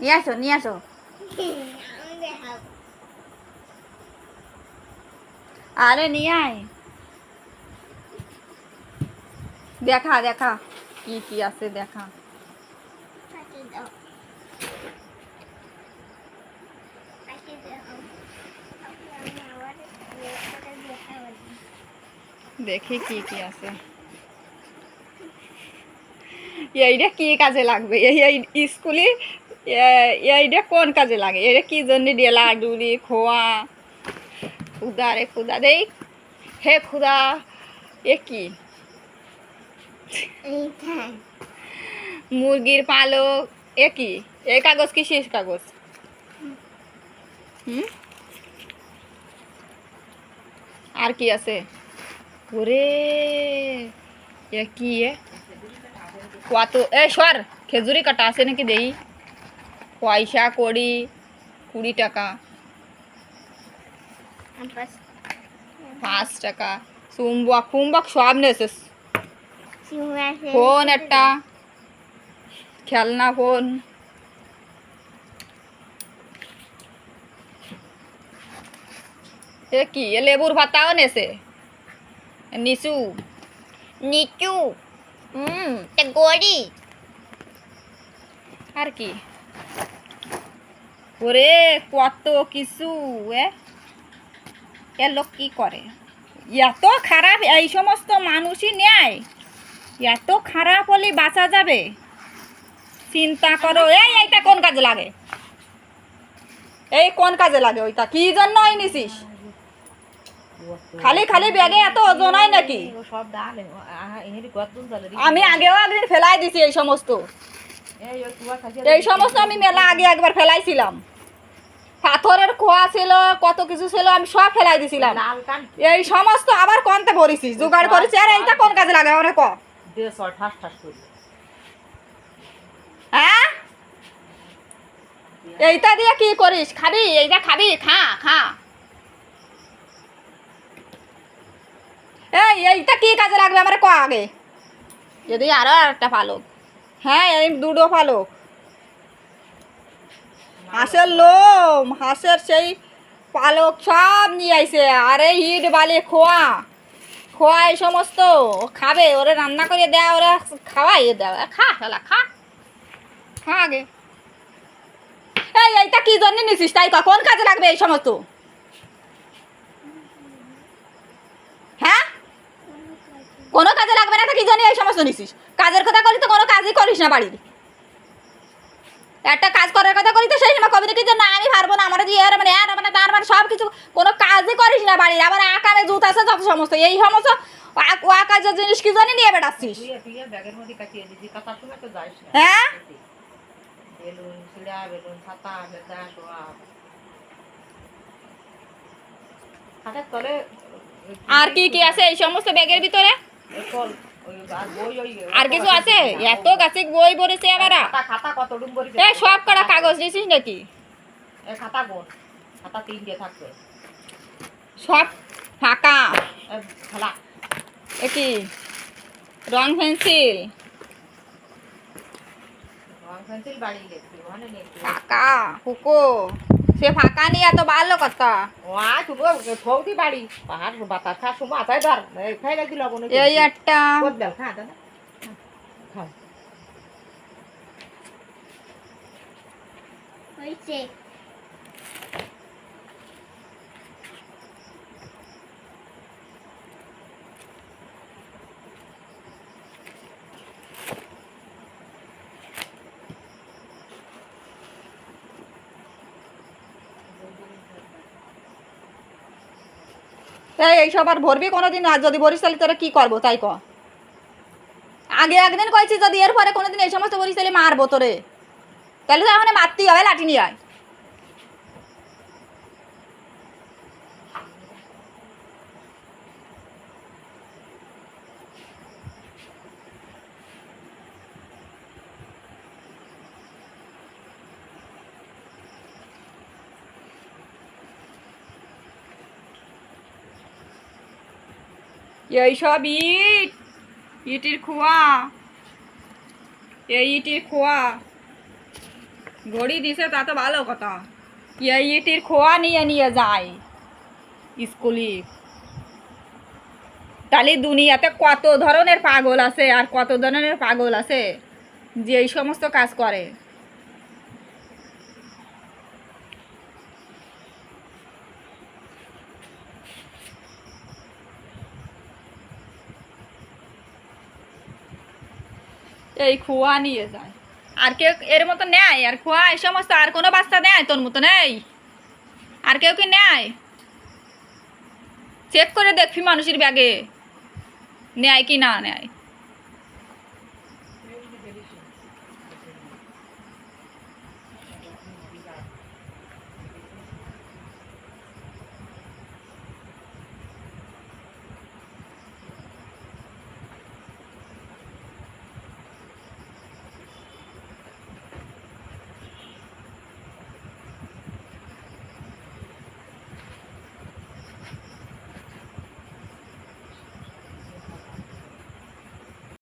নিয়ে আসো নিয়ে আসো। আরে নিয়ে আয়, দেখা দেখা কি কি আছে দেখা। দেখি কি কি আছে। এইটা কি কাজে লাগবে? এই স্কুলে এইটা কোন কাজে লাগে? এটা কি জন্য দিয়ে? লাডুরি খোয়া, খুদা রে খুদা দেই, হে খুদা, এ কি? মুরগির পালক, এ কি? এই কাগজ কি শেষ কাগজ? হুম, আর কি আছে? ওরে এ কি? কত এ সর, খেজুরি কাটা আছে নাকি দেই? পয়সা কড়ি, 20 টাকা, 5 টাকা, চুম্বক ফুম্বক সব নেছে। ফোন একটা, খেলনা ফোন, এ কি? এ লেবুর পাতাও নেছে। নিচু নিচু, গড়ি, আর কি? ওরে কত কিছু। এ এ লোক কি করে? এত খারাপ এই সমস্ত মানুষই নেয়? এত খারাপ হলে বাঁচা যাবে? চিন্তা করো। এইটা কোন কাজে লাগে? এই কোন কাজে লাগে? ওইটা কি জন্য নিছিস? খালি খালি ব্যাগে এত ওজন হয় নাকি? আমি আগেও একদিন ফেলাই দিছি এই সমস্ত। এই সমস্ত আমি মেলা আগে একবার ফেলাইছিলাম। পাথরের খোয়া ছিল, কত কিছু ছিল, আমি সব ফেলাই দিছিলাম। এই সমস্ত আবার কোনতে ভরিছিস, জোগাড় করেছি। আর এইটা কোন কাজে লাগে অনেক? হ্যাঁ, এইটা দিয়ে কি করিস? খাবি? এইটা খাবি? খা খা। এইটা কি কাজে লাগবে আমার ক আগে। যদি আরো একটা পালক, হ্যাঁ এই দুটো পালক, হাঁসের লোম, হাঁসের সেই পালক সব নিয়ে আইছে। আরে ইট বালি খোয়া, খোয়া এই সমস্ত খাবে। ওরে রান্না করে দেয়, ওরা খাওয়াই দেয়। খা শালা খা, খা আগে। এইটা কি জন্য নিছিস তাই ক? কোন কাজে লাগবে এই সমস্ত? হ্যাঁ, কোনো কাজে লাগবে না তো কি জন্য এই সমস্ত নিছিস? কাজের কথা করি তো কোনো কাজই করিস না বাড়ির। একটা কাজ করার কথা করি তো সেই সময় কবি কি যে না আমি পারবো না, আমার দিয়ে আর মানে আর মানে তার মানে সব কিছু কোনো কাজই করিস না বাড়ির। আবার আকারে জুত আছে যত সমস্ত, এই সমস্ত আকাশের জিনিস কি জন্য নিয়ে বেড়াচ্ছিস? হ্যাঁ, আর কি কি আছে এই সমস্ত ব্যাগের ভিতরে? আর কিছু আছে? এত গাছে বই ভরেছে আবার। সব কটা কাগজ দিছিস নাকি? সব ফাঁকা। এ কি? রং পেন্সিল ফাঁকা হুকো, সে ফাঁকা নিয়ে এত ভালো কথা। এই একটা এইসব আর ভরবি কোনোদিন? আর যদি ভরিস তাহলে তোরা কি করবো তাই ক? আগে একদিন কইছি যদি এর পরে কোনোদিন এই সমস্ত ভরিস তাহলে মারবো তোরে। তাহলে তো এখন মারতেই হবে, লাঠি নিয়ে আয়। এইসব ইট, ইটির খোয়া, এই ইটির খোয়া। ঘড়ি দিছে তা তো ভালো কথা। ইটির খোয়া নিয়ে নিয়ে যায় স্কুলে। তাহলে দুনিয়াতে কত ধরনের পাগল আছে আর কত ধরনের পাগল আছে যে এই সমস্ত কাজ করে। এই খোয়া নিয়ে যায়। আর কেউ এর মতো নেয়? আর খোয়া এই সমস্ত আর কোনো বাচ্চা নেয় তোর মতো? নেই। আর কেউ কি নেয়? চেক করে দেখবি মানুষের ব্যাগে নেয় কি না নেয়।